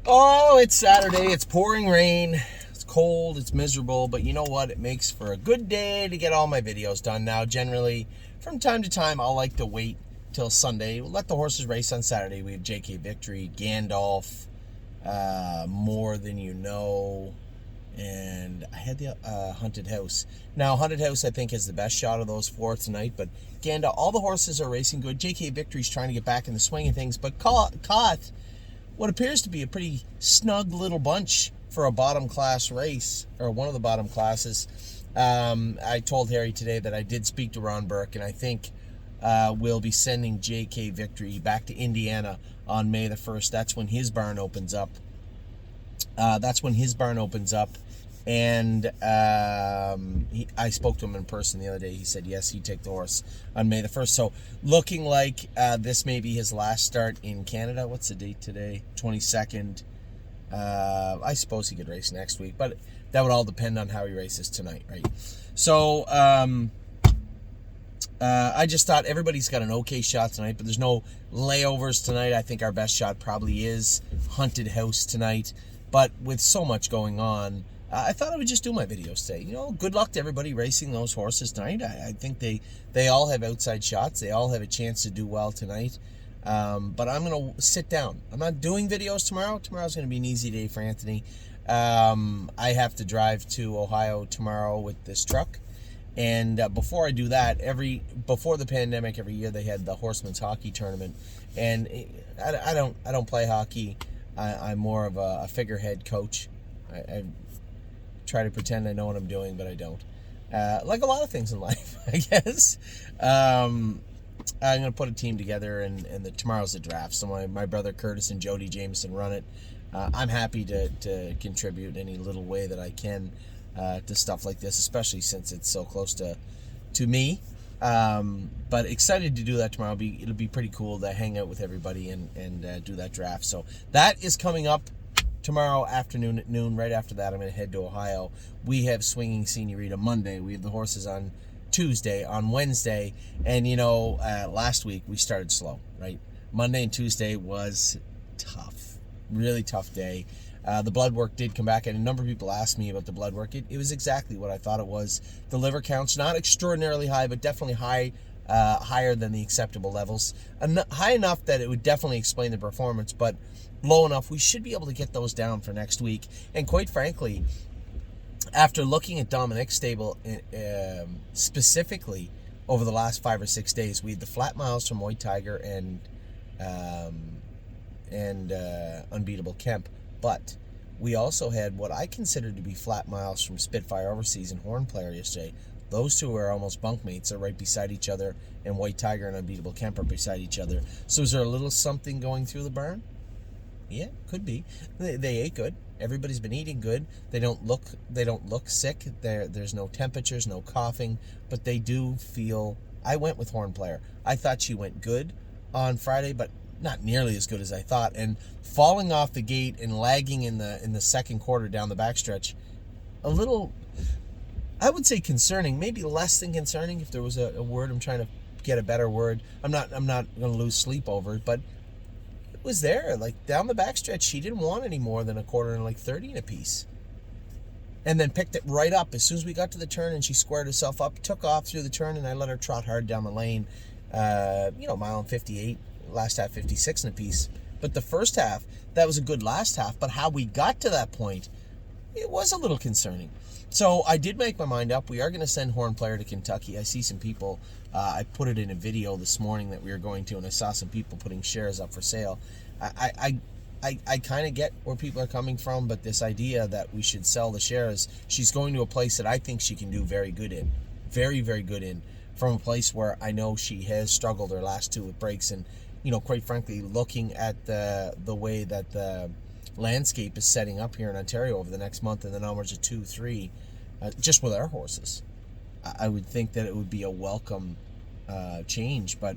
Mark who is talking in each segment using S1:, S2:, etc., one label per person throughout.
S1: Oh, it's Saturday. It's pouring rain. It's cold. It's miserable. But you know what? It makes for a good day to get all my videos done. Now, generally, from time to time, I'll like to wait till Sunday. We'll let the horses race on Saturday. We have JK Victory, Gandalf, More Than You Know, and I had the Haunted House. Now, Haunted House, I think, has the best shot of those four tonight. But Gandalf, all the horses are racing good. JK Victory's trying to get back in the swing of things. But caught what appears to be a pretty snug little bunch for a bottom class race, or one of the bottom classes. I told Harry today that I did speak to Ron Burke, and I think we'll be sending JK Victory back to Indiana on May the 1st. That's when his barn opens up. And I spoke to him in person the other day. He said yes, he'd take the horse on May the 1st. So looking like this may be his last start in Canada. What's the date today? 22nd. I suppose he could race next week, but that would all depend on how he races tonight, right? So I just thought everybody's got an okay shot tonight, but there's no layovers tonight. I think our best shot probably is Haunted House tonight. But with so much going on, I thought I would just do my videos today. You know, good luck to everybody racing those horses tonight. I think they all have outside shots. They all have a chance to do well tonight. But I'm going to sit down. I'm not doing videos tomorrow. Tomorrow's going to be an easy day for Anthony. I have to drive to Ohio tomorrow with this truck. And before I do that, before the pandemic, every year they had the Horsemen's Hockey Tournament. And I don't play hockey. I'm more of a figurehead coach. I try to pretend I know what I'm doing, but I don't. Like a lot of things in life, I guess. I'm going to put a team together, and tomorrow's the draft. So my brother Curtis and Jody Jameson run it. I'm happy to contribute in any little way that I can to stuff like this, especially since it's so close to me. But excited to do that tomorrow. It'll be pretty cool to hang out with everybody and do that draft. So that is coming up tomorrow afternoon at noon. Right after that, I'm going to head to Ohio. We have Swinging Senorita Monday. We have the horses on Tuesday, on Wednesday. And, you know, last week we started slow, right? Monday and Tuesday was tough. Really tough day. The blood work did come back, and a number of people asked me about the blood work. It was exactly what I thought it was. The liver count's not extraordinarily high, but definitely higher than the acceptable levels. High enough that it would definitely explain the performance, but low enough we should be able to get those down for next week. And quite frankly, after looking at Dominic's stable specifically over the last 5 or 6 days, we had the flat miles from White Tiger and Unbeatable Kemp. But we also had what I consider to be flat miles from Spitfire Overseas and Horn Player yesterday. Those two are almost bunkmates. They're right beside each other, and White Tiger and Unbeatable Kemp are beside each other. So is there a little something going through the barn? Yeah, could be. They ate good. Everybody's been eating good. They don't look sick. There's no temperatures, no coughing, but they do feel. I went with Horn Player. I thought she went good on Friday, but not nearly as good as I thought, and falling off the gate and lagging in the second quarter down the backstretch, a little, I would say concerning, maybe less than concerning if there was a word. I'm trying to get a better word. I'm not going to lose sleep over it, but it was there. Like down the backstretch, she didn't want any more than a quarter and like 30 in a piece, and then picked it right up as soon as we got to the turn, and she squared herself up, took off through the turn, and I let her trot hard down the lane. Mile and 58. Last half 56 in a piece. But the first half, that was a good last half, but how we got to that point, it was a little concerning. So I did make my mind up. We are going to send Horn Player to Kentucky. I see some people, I put it in a video this morning that we were going to, and I saw some people putting shares up for sale. I kind of get where people are coming from, but this idea that we should sell the shares, she's going to a place that I think she can do very good in. Very, very good in. From a place where I know she has struggled her last two with breaks, and you know, quite frankly, looking at the way that the landscape is setting up here in Ontario over the next month and then onwards to 2-3, just with our horses, I would think that it would be a welcome change. But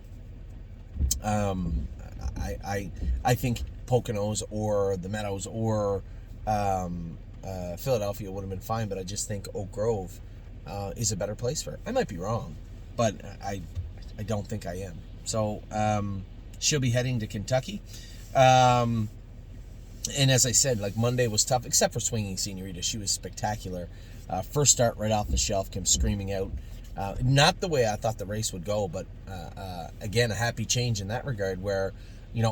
S1: I think Poconos or the Meadows or Philadelphia would have been fine, but I just think Oak Grove is a better place for it. I might be wrong, but I don't think I am. So she'll be heading to Kentucky. And as I said, like Monday was tough, except for Swinging Senorita. She was spectacular. First start right off the shelf, came screaming out. Not the way I thought the race would go, but again, a happy change in that regard where,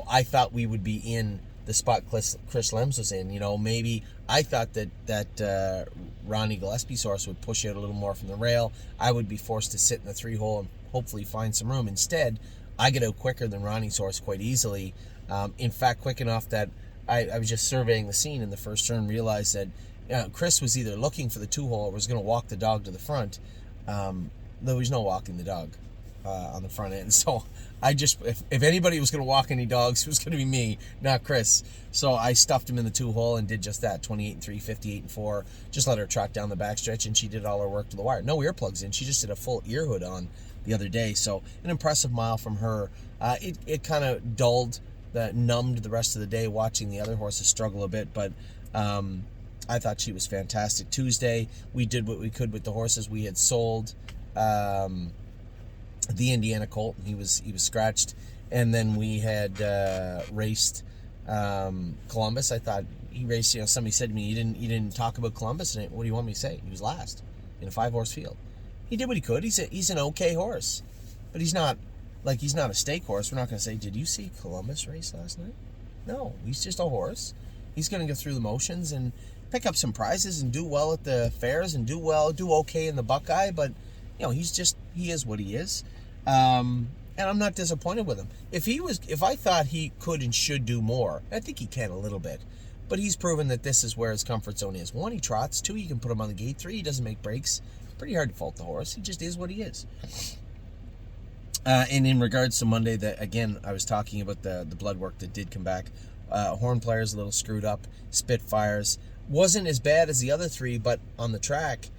S1: I thought we would be in the spot Chris Lems was in. Maybe I thought that Ronnie Gillespie's horse would push out a little more from the rail. I would be forced to sit in the 3-hole and hopefully find some room. Instead, I get out quicker than Ronnie's horse quite easily. In fact, quick enough that I was just surveying the scene in the first turn, realized that Chris was either looking for the 2-hole or was going to walk the dog to the front. There was no walking the dog on the front end. So I just, if anybody was going to walk any dogs, it was going to be me, not Chris. So I stuffed him in the 2-hole and did just that, 28-3, 58-4. Just let her trot down the backstretch, and she did all her work to the wire. No earplugs in. She just did a full ear hood on the other day. So an impressive mile from her. It kind of numbed the rest of the day watching the other horses struggle a bit, but I thought she was fantastic. Tuesday, we did what we could with the horses. We had sold the Indiana Colt. He was scratched, and then we had raced Columbus. I thought he raced. Somebody said to me, "You didn't talk about Columbus." And what do you want me to say? He was last in a 5-horse field. He did what he could. He's an okay horse, but he's not a stake horse. We're not going to say, "Did you see Columbus race last night?" No, he's just a horse. He's going to go through the motions and pick up some prizes and do well at the fairs and do okay in the Buckeye, but he is what he is. And I'm not disappointed with him. If I thought he could and should do more, I think he can a little bit, but he's proven that this is where his comfort zone is. 1, he trots. 2, you can put him on the gate. 3, he doesn't make breaks. Pretty hard to fault the horse. He just is what he is. And in regards to Monday, again, I was talking about the blood work that did come back. Horn Player's a little screwed up. Spitfires wasn't as bad as the other 3, but on the track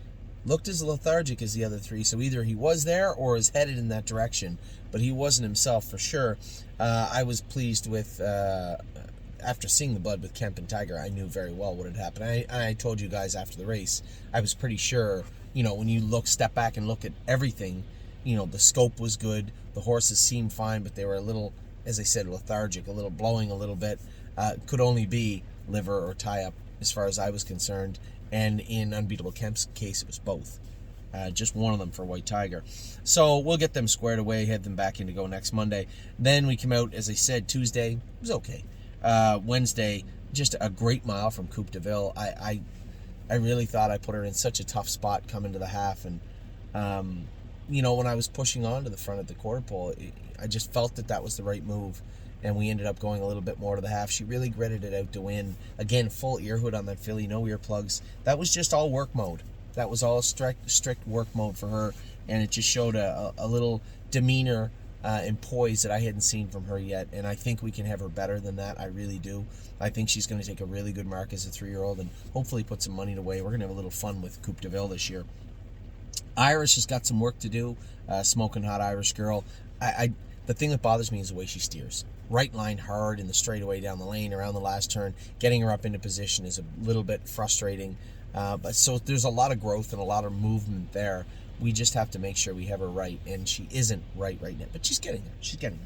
S1: looked as lethargic as the other 3. So either he was there or is headed in that direction, but he wasn't himself for sure. I was pleased with, after seeing the blood with Kemp and Tiger, I knew very well what had happened. I told you guys after the race, I was pretty sure, when you step back and look at everything, the scope was good. The horses seemed fine, but they were a little, as I said, lethargic, a little blowing a little bit. Could only be liver or tie-up as far as I was concerned. And in Unbeatable Kemp's case, it was both. Just one of them for White Tiger. So we'll get them squared away, head them back in to go next Monday. Then we come out, as I said, Tuesday. It was okay. Wednesday, just a great mile from Coupe de Ville. I really thought I put her in such a tough spot coming to the half. And, when I was pushing on to the front at the quarter pole, I just felt that was the right move. And we ended up going a little bit more to the half. She really gritted it out to win. Again, full ear hood on that filly, no earplugs. That was just all work mode. That was all strict work mode for her. And it just showed a little demeanor and poise that I hadn't seen from her yet. And I think we can have her better than that. I really do. I think she's going to take a really good mark as a 3-year-old and hopefully put some money away. We're going to have a little fun with Coupe de Ville this year. Irish has got some work to do. Smoking hot Irish girl. The thing that bothers me is the way she steers. Right line hard in the straightaway down the lane around the last turn. Getting her up into position is a little bit frustrating. But so there's a lot of growth and a lot of movement there. We just have to make sure we have her right, and she isn't right now. But she's getting there. She's getting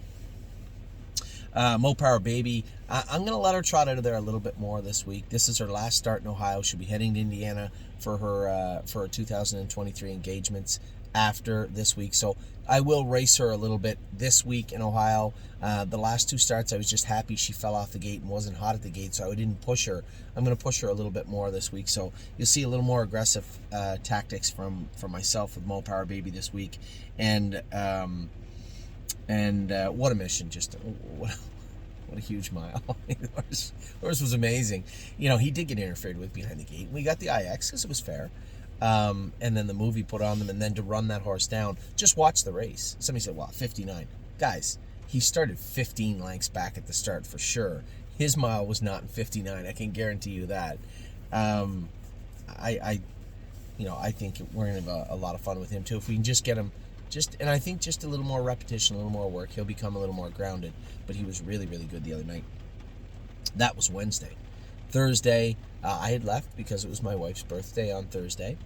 S1: there. Mo Power Baby. I'm going to let her trot out of there a little bit more this week. This is her last start in Ohio. She'll be heading to Indiana for her 2023 engagements after this week. So I will race her a little bit this week in Ohio. The last 2 starts, I was just happy she fell off the gate and wasn't hot at the gate, so I didn't push her. I'm going to push her a little bit more this week. So you'll see a little more aggressive tactics from myself with Mo Power Baby this week. And what a mission. Just what a huge mile. Horse was amazing. He did get interfered with behind the gate. We got the IX because it was fair. And then the movie put on them, and then to run that horse down, just watch the race. Somebody said, 59. Guys, he started 15 lengths back at the start for sure. His mile was not in 59. I can guarantee you that. I think we're going to have a lot of fun with him too. If we can just get him, and I think just a little more repetition, a little more work, he'll become a little more grounded. But he was really, really good the other night. That was Wednesday. Thursday, I had left because it was my wife's birthday on Thursday.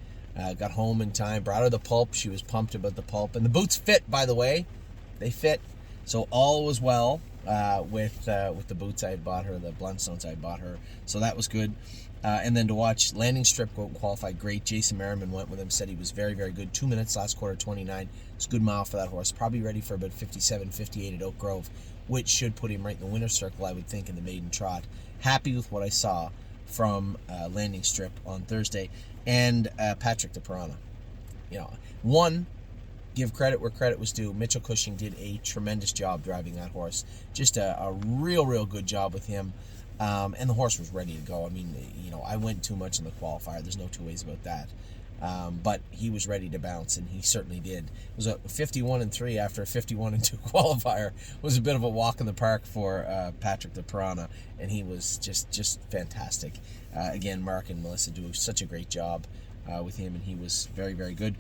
S1: Got home in time, brought her the pulp. She was pumped about the pulp. And the boots fit, by the way. They fit. So all was well. with the boots I had bought her, the Blundstones I had bought her. So that was good. And then to watch Landing Strip go and qualify, great. Jason Merriman went with him, said he was very, very good. 2 minutes last quarter, 29. It's a good mile for that horse. Probably ready for about 57, 58 at Oak Grove, which should put him right in the winner's circle, I would think, in the maiden trot. Happy with what I saw from Landing Strip on Thursday. And Patrick de Piranha. You know, one, give credit where credit was due. Mitchell Cushing did a tremendous job driving that horse. Just a real good job with him. And the horse was ready to go. I mean, you know, I went too much in the qualifier. There's no two ways about that. But he was ready to bounce, and he certainly did. It was a 51-3 after a 51-2 qualifier. It was a bit of a walk in the park for Patrick de Piranha, and he was just fantastic. Again, Mark and Melissa do such a great job with him, and he was very, very good.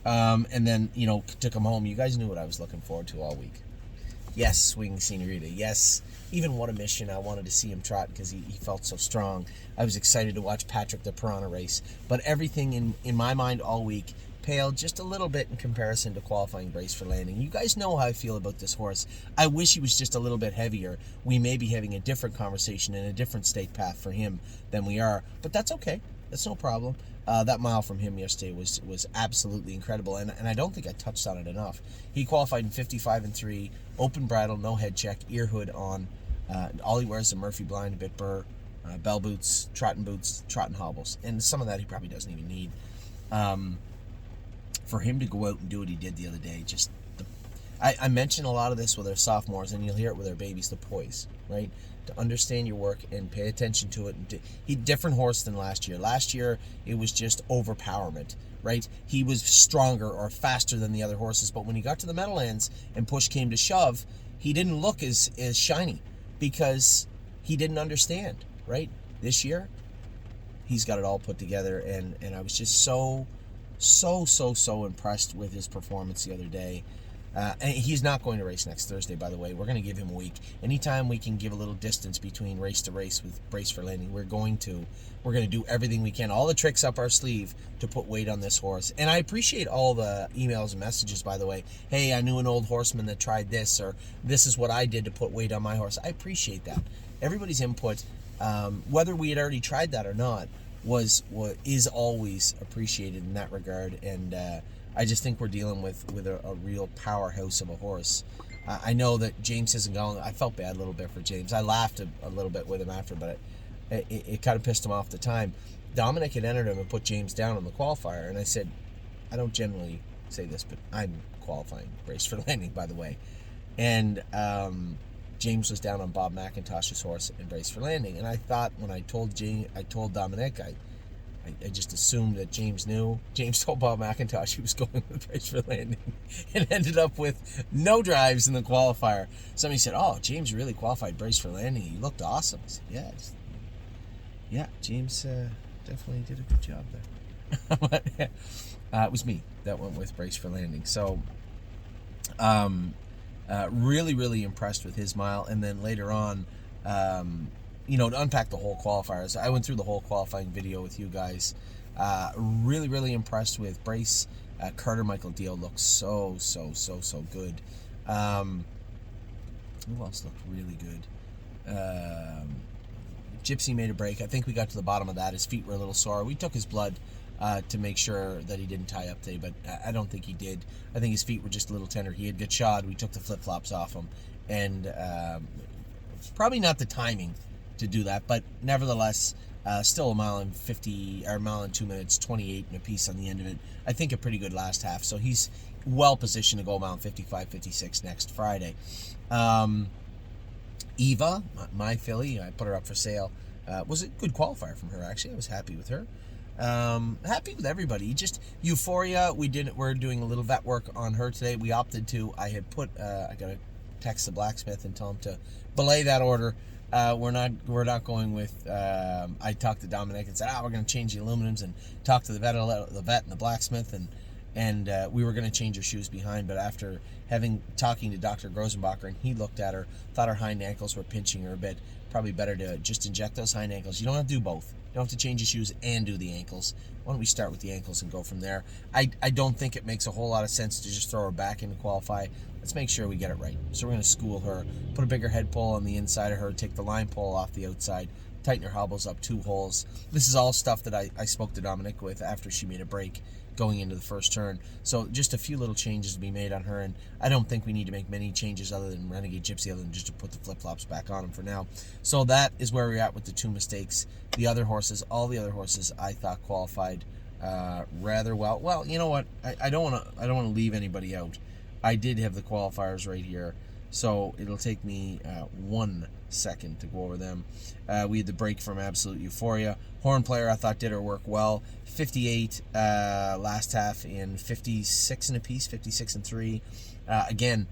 S1: And then, you know, to come home, you guys knew what I was looking forward to all week. Yes, Swing Senorita. Yes, even What a Mission. I wanted to see him trot because he felt so strong. I was excited to watch Patrick de Piranha race. But everything in my mind all week paled just a little bit in comparison to qualifying Brace for Landing. You guys know how I feel about this horse. I wish he was just a little bit heavier. We may be having a different conversation and a different state path for him than we are. But that's okay. That's no problem. That mile from him yesterday was absolutely incredible, and I don't think I touched on it enough. He qualified in 55-3, open bridle, no head check, ear hood on. All he wears is a Murphy blind, a bit burr, bell boots, trotting hobbles, and some of that he probably doesn't even need. For him to go out and do what he did the other day, I mention a lot of this with our sophomores, and you'll hear it with our babies, the poise, right? To understand your work and pay attention to it. He different horse than last year. Last year, it was just overpowerment, right? He was stronger or faster than the other horses, but when he got to the Meadowlands and push came to shove, he didn't look as shiny because he didn't understand, right? This year, he's got it all put together, and I was just so impressed with his performance the other day. And he's not going to race next Thursday, by the way. We're going to give him a week. Anytime we can give a little distance between race to race with Brace for Landing, we're going to do everything we can, all the tricks up our sleeve to put weight on this horse. And I appreciate all the emails and messages, by the way. Hey, I knew an old horseman that tried this, or this is what I did to put weight on my horse. I appreciate that. Everybody's input, whether we had already tried that or not, is always appreciated in that regard. And I just think we're dealing with a real powerhouse of a horse. I know that James isn't going. I felt bad a little bit for James. I laughed a little bit with him after, but it kind of pissed him off at the time. Dominic had entered him and put James down on the qualifier, and I said, I don't generally say this, but I'm qualifying Brace for Landing, by the way. And James was down on Bob McIntosh's horse in Brace for Landing, and I thought when I told Dominic, I just assumed that James knew. James told Bob McIntosh he was going with Brace for Landing and ended up with no drives in the qualifier. Somebody said, oh, James really qualified Brace for Landing. He looked awesome. I said, yeah, James definitely did a good job there. But, it was me that went with Brace for Landing. So really impressed with his mile. And then later on, you know, to unpack the whole qualifiers, I went through the whole qualifying video with you guys. Really impressed with Brace. Carter Michael Deal looks so good. Who else looked really good? Gypsy made a break. I think we got to the bottom of that. His feet were a little sore. We took his blood to make sure that he didn't tie up today, but I don't think he did. I think his feet were just a little tender. He had good shod. We took the flip-flops off him, and probably not the timing to do that, but nevertheless, still a mile and 2 minutes, 28 and a piece on the end of it. I think a pretty good last half, so he's well positioned to go a mile 55, 56 next Friday. Eva, my filly, I put her up for sale. Was a good qualifier from her, actually. I was happy with her. Happy with everybody. Just Euphoria. We're doing a little vet work on her today. We opted to. I gotta text the blacksmith and tell him to belay that order. We're not going with. I talked to Dominic and said, we're going to change the aluminums, and talk to the vet and the blacksmith, and we were going to change her shoes behind. But after talking to Dr. Grosenbacher, and he looked at her, thought her hind ankles were pinching her a bit. Probably better to just inject those hind ankles. You don't have to do both. You don't have to change the shoes and do the ankles. Why don't we start with the ankles and go from there? I don't think it makes a whole lot of sense to just throw her back into qualify. let's make sure we get it right. So we're going to school her, put a bigger head pole on the inside of her, take the line pole off the outside, tighten her hobbles up 2 holes. This is all stuff that I spoke to Dominic with after she made a break going into the first turn. So just a few little changes to be made on her, and I don't think we need to make many changes other than Renegade Gypsy, other than just to put the flip-flops back on him for now. So that is where we're at with the 2 mistakes. The other horses, all the other horses, I thought qualified rather well. Well, you know what? I don't want to leave anybody out. I did have the qualifiers right here, so it'll take me 1 second to go over them. We had the break from Absolute Euphoria. Horn Player, I thought, did her work well. 58 last half in 56 and a piece, 56 and 3. Again,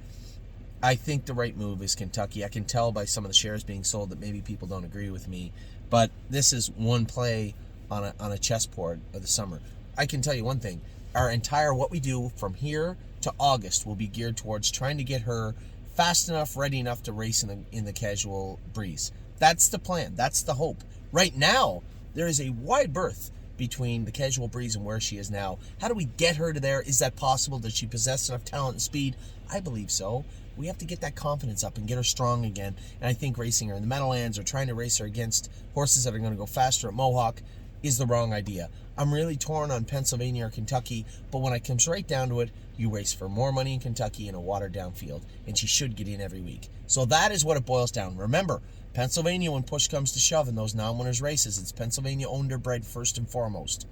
S1: I think the right move is Kentucky. I can tell by some of the shares being sold that maybe people don't agree with me, but this is one play on a chessboard of the summer. I can tell you one thing. Our entire what we do from here to August will be geared towards trying to get her fast enough, ready enough to race in the casual breeze. That's the plan. That's the hope. Right now, there is a wide berth between the casual breeze and where she is now. How do we get her to there? Is that possible? Does she possess enough talent and speed? I believe so. We have to get that confidence up and get her strong again. And I think racing her in the Meadowlands or trying to race her against horses that are going to go faster at Mohawk is the wrong idea. I'm really torn on Pennsylvania or Kentucky, but when it comes right down to it, you race for more money in Kentucky in a watered-down field, and she should get in every week. So that is what it boils down. Remember, Pennsylvania, when push comes to shove in those non-winners races, it's Pennsylvania owned or bred first and foremost.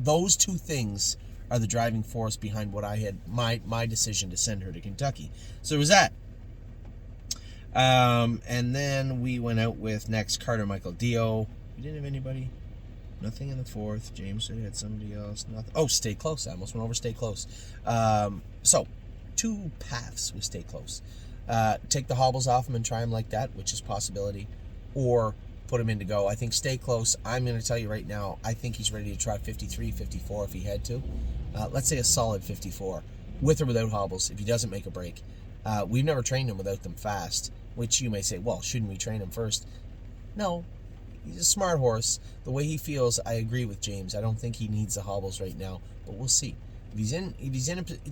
S1: Those 2 things are the driving force behind what I had my decision to send her to Kentucky. So it was that. And then we went out with next Carter Michael Dio. We didn't have anybody. Nothing in the 4th. James said he had somebody else. Nothing. Oh, Stay Close. I almost went over Stay Close. So 2 paths with Stay Close. Take the hobbles off him and try him like that, which is a possibility, or put him in to go. I think Stay Close, I'm going to tell you right now, I think he's ready to try 53, 54 if he had to. Let's say a solid 54, with or without hobbles, if he doesn't make a break. We've never trained him without them fast, which you may say, well, shouldn't we train him first? No. He's a smart horse. The way he feels, I agree with James. I don't think he needs the hobbles right now, but we'll see. If he's in,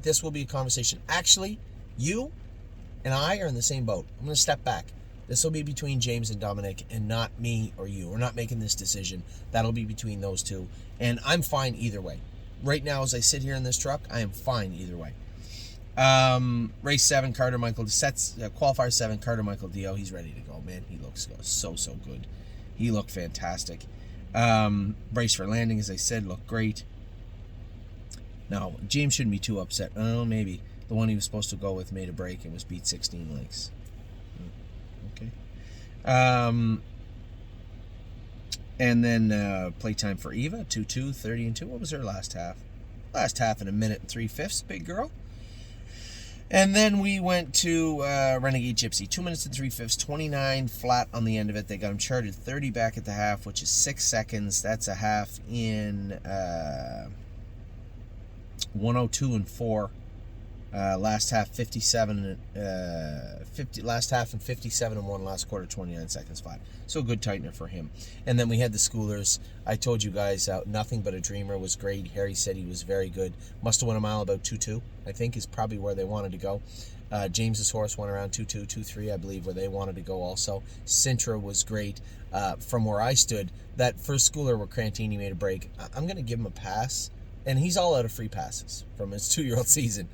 S1: this will be a conversation. Actually, you and I are in the same boat. I'm going to step back. This will be between James and Dominic, and not me or you. We're not making this decision. That'll be between those 2, and I'm fine either way. Right now, as I sit here in this truck, I am fine either way. Race 7, Carter Michael Qualifier 7, Carter Michael Dio. He's ready to go, man. He looks so good. He looked fantastic. Brace for Landing, as I said, looked great. Now, James shouldn't be too upset. Oh, maybe. The one he was supposed to go with made a break and was beat 16 lengths. Okay. And then playtime for Eva, 2-2, 30 and 2. What was her last half? Last half in 1 minute and 3/5, big girl. And then we went to Renegade Gypsy, 2 minutes and 3/5, 29 flat on the end of it. They got him charted 30 back at the half, which is 6 seconds. That's a half in 102 and 4. Last half 57 last half in 57 and 1, last quarter 29 seconds flat. So a good tightener for him. And then we had the schoolers. I told you guys Nothing But a Dreamer was great. Harry said he was very good. Must have won a mile about 2-2, I think, is probably where they wanted to go. James's horse went around 2-2, 2-3, I believe, where they wanted to go also. Sintra was great. From where I stood, that first schooler where Crantini made a break, I'm going to give him a pass. And he's all out of free passes from his 2-year-old season.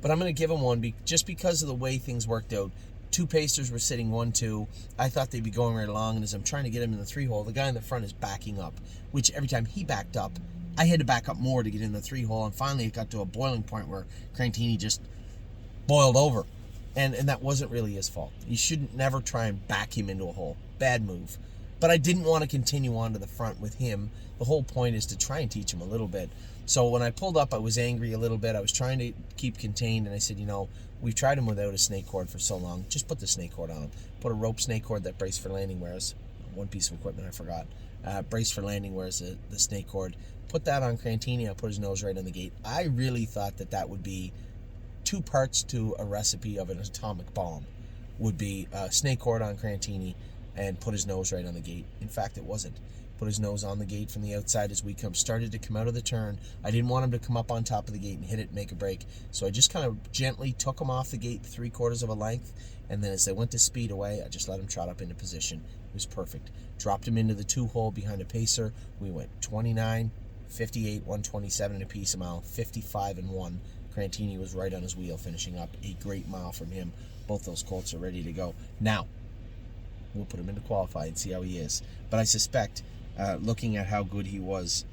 S1: But I'm going to give him one just because of the way things worked out. 2 pacers were sitting 1-2. I thought they'd be going right along, and as I'm trying to get him in the 3-hole, the guy in the front is backing up, which every time he backed up, I had to back up more to get in the 3-hole, and finally it got to a boiling point where Crantini just boiled over. And that wasn't really his fault. You shouldn't never try and back him into a hole. Bad move. But I didn't want to continue on to the front with him. The whole point is to try and teach him a little bit. So when I pulled up, I was angry a little bit. I was trying to keep contained, and I said, we've tried him without a snake cord for so long. Just put the snake cord on him. Put a rope snake cord that Brace for Landing wears. One piece of equipment I forgot. Brace for Landing wears the snake cord. Put that on Crantini. I put his nose right on the gate. I really thought that would be 2 parts to a recipe of an atomic bomb. Would be snake cord on Crantini, and put his nose right on the gate. In fact, it wasn't. Put his nose on the gate from the outside as we started to come out of the turn. I didn't want him to come up on top of the gate and hit it and make a break. So I just kind of gently took him off the gate 3/4 of a length. And then as they went to speed away, I just let him trot up into position. It was perfect. Dropped him into the 2-hole behind a pacer. We went 29, 58, 127 and a piece a mile, 55 and 1. Crantini was right on his wheel finishing up. A great mile from him. Both those colts are ready to go. Now, we'll put him into qualify and see how he is. But I suspect, looking at how good he was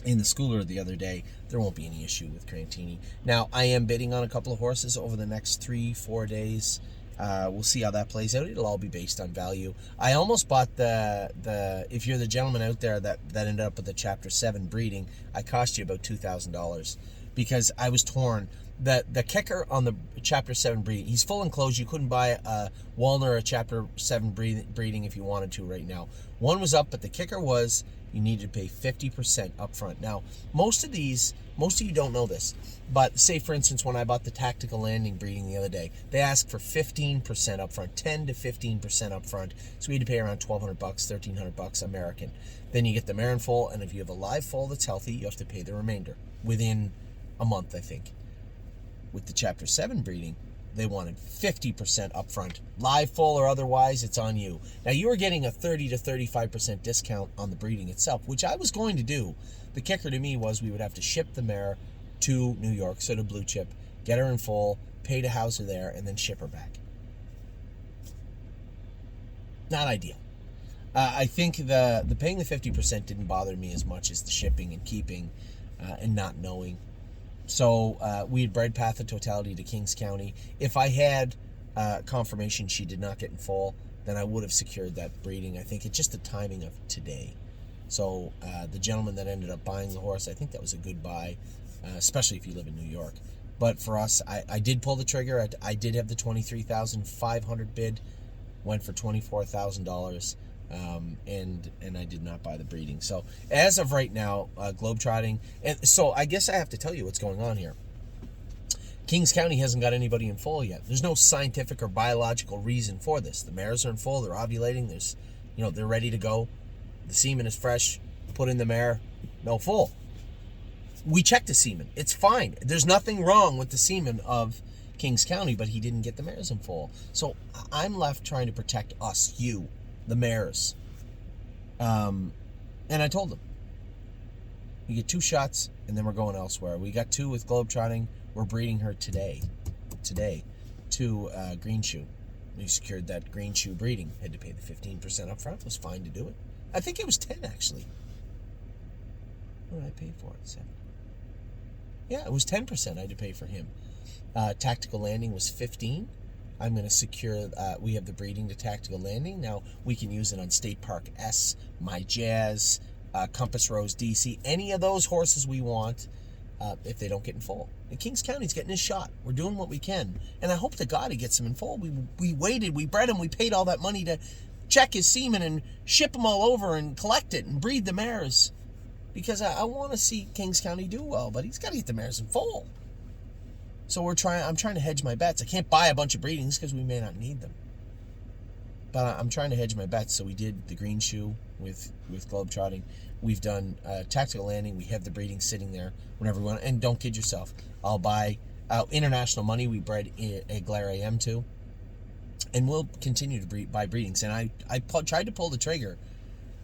S1: in the schooler the other day, there won't be any issue with Crantini. Now, I am bidding on a couple of horses over the next 3-4 days. We'll see how that plays out. It'll all be based on value. I almost bought the if you're the gentleman out there that ended up with the Chapter 7 breeding, I cost you about $2,000 because I was torn. The kicker on the Chapter 7 breeding, he's full enclosed. You couldn't buy a Walner or a Chapter 7 breeding if you wanted to right now. One was up, but the kicker was you needed to pay 50% up front. Now, most of you don't know this, but say, for instance, when I bought the Tactical Landing breeding the other day, they asked for 15% up front, 10 to 15% up front, so we had to pay around $1,200, $1,300 American. Then you get the mare in foal, and if you have a live foal that's healthy, you have to pay the remainder within a month, I think. With the Chapter 7 breeding, they wanted 50% up front. Live foal or otherwise, it's on you. Now, you were getting a 30 to 35% discount on the breeding itself, which I was going to do. The kicker to me was we would have to ship the mare to New York, so to Blue Chip, get her in full, pay to house her there, and then ship her back. Not ideal. I think the paying the 50% didn't bother me as much as the shipping and keeping and not knowing. So we had bred Path of Totality to Kings County. If I had confirmation she did not get in full, then I would have secured that breeding. I think it's just the timing of today. So the gentleman that ended up buying the horse, I think that was a good buy, especially if you live in New York. But for us, I did pull the trigger. I did have the $23,500 bid, went for $24,000, and I did not buy the breeding. So as of right now, globetrotting, and so I guess I have to tell you what's going on here. Kings County hasn't got anybody in full yet. There's no scientific or biological reason for this. The mares are in full. They're ovulating. They're ready to go. The semen is fresh. Put in the mare. No full. We checked the semen. It's fine. There's nothing wrong with the semen of Kings County, but he didn't get the mares in full. So I'm left trying to protect us, you, the mares. And I told them, you get 2 shots, and then we're going elsewhere. We got 2 with globetrotting. We're breeding her today to Green Shoe. We secured that Green Shoe breeding. Had to pay the 15% up front. It was fine to do it. I think it was 10 actually. What did I pay for it? 7. Yeah, it was 10% I had to pay for him. Tactical Landing was 15. I'm going to secure, we have the breeding to Tactical Landing. Now, we can use it on State Park S, My Jazz, Compass Rose DC, any of those horses we want if they don't get in full. And Kings County's getting his shot. We're doing what we can. And I hope to God he gets him in full. We waited, we bred him, we paid all that money to check his semen and ship him all over and collect it and breed the mares. Because I want to see Kings County do well, but he's got to get the mares in full. So I'm trying to hedge my bets. I can't buy a bunch of breedings because we may not need them. But I'm trying to hedge my bets. So we did the Green Shoe with globetrotting. We've done Tactical Landing. We have the breeding sitting there whenever we want. And don't kid yourself. I'll buy International Money. We bred a Glare AM2. And we'll continue to buy breedings. And I tried to pull the trigger.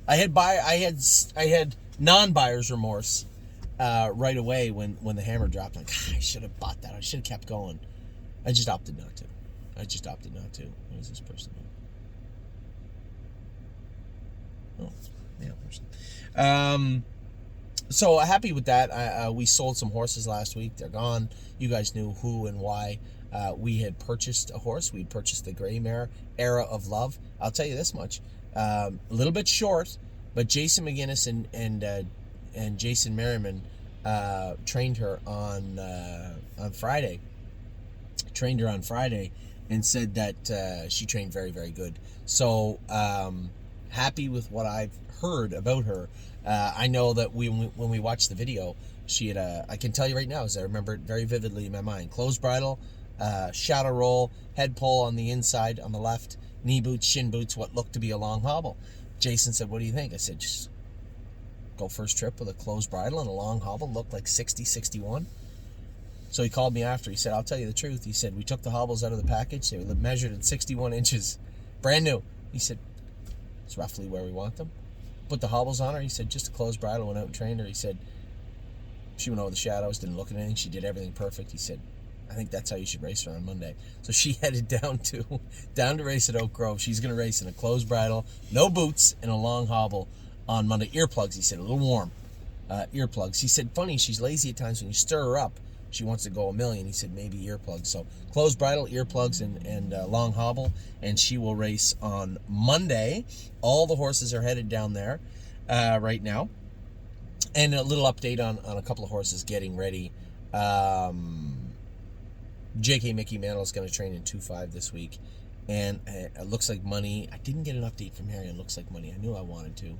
S1: I had non-buyer's remorse right away when the hammer dropped. Like, I should have bought that. I should have kept going. I just opted not to. What is this person doing? Oh, yeah, person. So happy with that. We sold some horses last week. They're gone. You guys knew who and why. We had purchased a horse. We purchased the gray mare, Era of Love. I'll tell you this much. A little bit short, but Jason McGinnis and Jason Merriman trained her on Friday. Trained her on Friday and said that she trained very, very good. So happy with what I've heard about her. I know that when we watched the video, she had I can tell you right now, as I remember it very vividly in my mind, closed bridle, shadow roll, head pull on the inside on the left, knee boots, shin boots, what looked to be a long hobble. Jason said, what do you think? I said, just go first trip with a closed bridle and a long hobble, looked like 60, 61. So he called me after. He said, I'll tell you the truth. He said, we took the hobbles out of the package. They were measured at 61 inches. Brand new. He said, it's roughly where we want them. Put the hobbles on her. He said, just a closed bridle, went out and trained her. He said, she went over the shadows, didn't look at anything. She did everything perfect. He said, I think that's how you should race her on Monday. So she headed down to race at Oak Grove. She's going to race in a closed bridle, no boots, and a long hobble on Monday. Earplugs, he said, a little warm. Earplugs. He said, funny, she's lazy at times. When you stir her up, she wants to go a million. He said, maybe earplugs. So closed bridle, earplugs, and long hobble, and she will race on Monday. All the horses are headed down there right now. And a little update on a couple of horses getting ready. J.K. Mickey Mantle is going to train in 2.5 this week. And it looks like Money. I didn't get an update from Harry. It looks like Money. I knew I wanted to.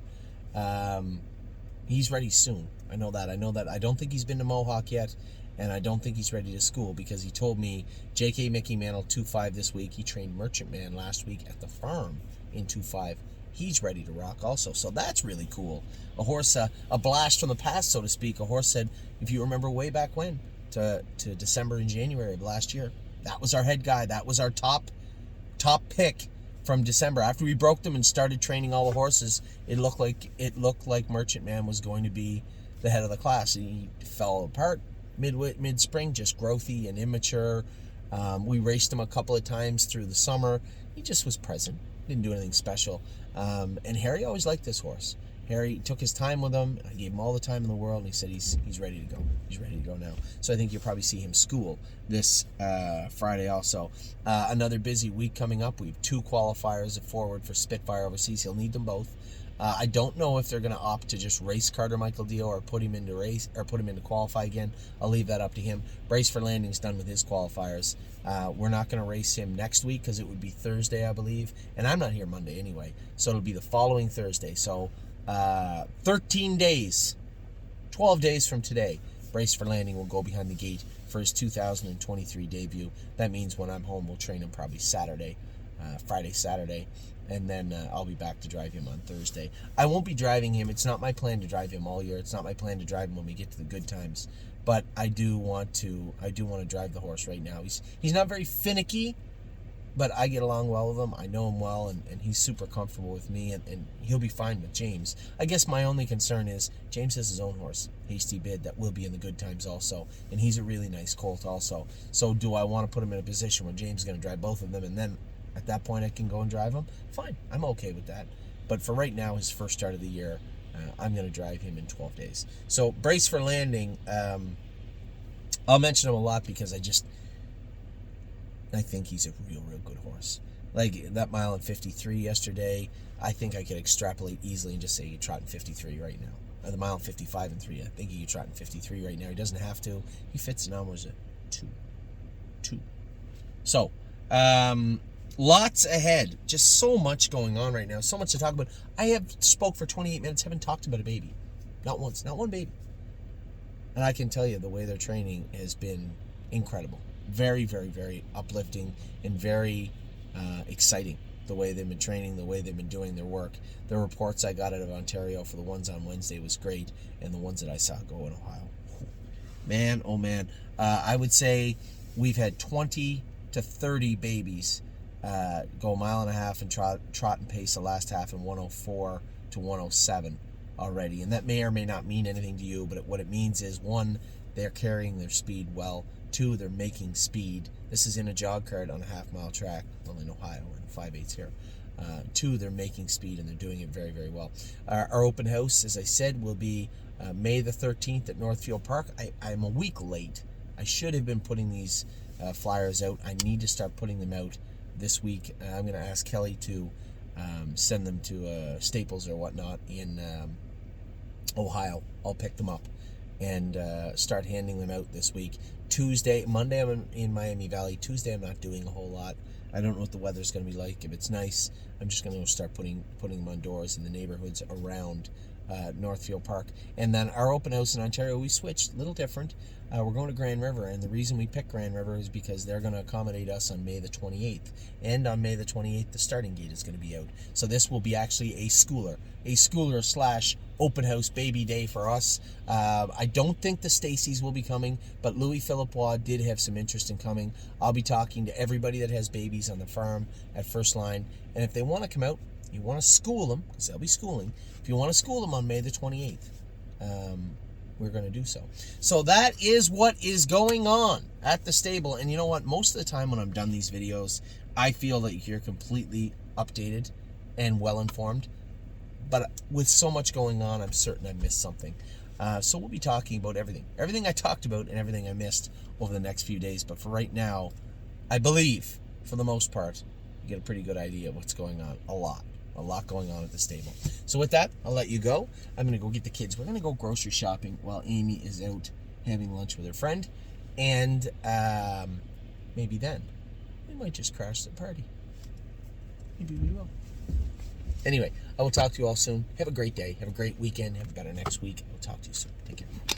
S1: He's ready soon. I know that. I don't think he's been to Mohawk yet. And I don't think he's ready to school because he told me J.K. Mickey Mantle 2.5 this week. He trained Merchant Man last week at the farm in 2.5. He's ready to rock also. So that's really cool. A horse, a blast from the past, so to speak. A horse said, if you remember way back when, to December and January of last year, that was our head guy. That was our top pick from December. After we broke them and started training all the horses, it looked like Merchant Man was going to be the head of the class. He fell apart mid-spring, just growthy and immature. We raced him a couple of times through the summer. He just was present. Didn't do anything special. And Harry always liked this horse. Harry took his time with him. I gave him all the time in the world, and he said he's ready to go. He's ready to go now. So I think you'll probably see him school this Friday also. Another busy week coming up. We have 2 qualifiers forward for Spitfire overseas. He'll need them both. I don't know if they're going to opt to just race Carter Michael Dio or put him into qualify again. I'll leave that up to him. Brace for Landing's done with his qualifiers. We're not going to race him next week because it would be Thursday, I believe, and I'm not here Monday anyway, so it'll be the following Thursday. So 13 days, 12 days from today, Brace for Landing will go behind the gate for his 2023 debut. That means when I'm home, we'll train him probably Friday, Saturday. And then I'll be back to drive him on Thursday. I won't be driving him. It's not my plan to drive him all year. It's not my plan to drive him when we get to the good times. But I do want to drive the horse right now. He's not very finicky, but I get along well with him. I know him well, and he's super comfortable with me, and he'll be fine with James. I guess my only concern is James has his own horse, Hasty Bid, that will be in the good times also, and he's a really nice colt also. So do I want to put him in a position where James is going to drive both of them, and then at that point I can go and drive him? Fine, I'm okay with that. But for right now, his first start of the year, I'm going to drive him in 12 days. So Brace for Landing, I'll mention him a lot because I think he's a real good horse. Like that mile in 53 yesterday, I think I could extrapolate easily and just say he trot in 53 right now. Or the mile in 55 and 3, I think he could trot in 53 right now. He doesn't have to. He fits in almost a 2. So, lots ahead. Just so much going on right now. So much to talk about. I have spoke for 28 minutes, haven't talked about a baby. Not once. Not one baby. And I can tell you the way they're training has been incredible. Very, very, very uplifting and very exciting. The way they've been training, the way they've been doing their work. The reports I got out of Ontario for the ones on Wednesday was great, and the ones that I saw go in Ohio. Man, oh man. I would say we've had 20 to 30 babies go a mile and a half and trot and pace the last half in 104 to 107 already. And that may or may not mean anything to you, but what it means is, 1, they're carrying their speed well. 2, they're making speed. This is in a jog cart on a half-mile track, well, in Ohio, in 5/8 here. 2, they're making speed, and they're doing it very, very well. Our open house, as I said, will be May the 13th at Northfield Park. I'm a week late. I should have been putting these flyers out. I need to start putting them out this week. I'm going to ask Kelly to send them to Staples or whatnot in Ohio. I'll pick them up and start handing them out this week. Monday I'm in Miami Valley. Tuesday I'm not doing a whole lot. I don't know what the weather's going to be like. If it's nice, I'm just going to start putting them on doors in the neighborhoods around Northfield Park. And then our open house in Ontario, we switched, a little different. We're going to Grand River, and the reason we picked Grand River is because they're going to accommodate us on May the 28th. And on May the 28th, the starting gate is going to be out. So this will be actually a schooler / open house baby day for us. I don't think the Stacys will be coming, but Louis Philippois did have some interest in coming. I'll be talking to everybody that has babies on the farm at First Line, and if they want to come out, you want to school them, because they'll be schooling. If you want to school them on May the 28th, we're going to do so. So that is what is going on at the stable. And you know what? Most of the time when I'm done these videos, I feel that you're completely updated and well-informed. But with so much going on, I'm certain I missed something. So we'll be talking about everything. Everything I talked about and everything I missed over the next few days. But for right now, I believe, for the most part, you get a pretty good idea of what's going on. A lot going on at the stable. So with that, I'll let you go. I'm going to go get the kids. We're going to go grocery shopping while Amy is out having lunch with her friend. And maybe then, we might just crash the party. Maybe we will. Anyway, I will talk to you all soon. Have a great day. Have a great weekend. Have a better next week. I'll talk to you soon. Take care.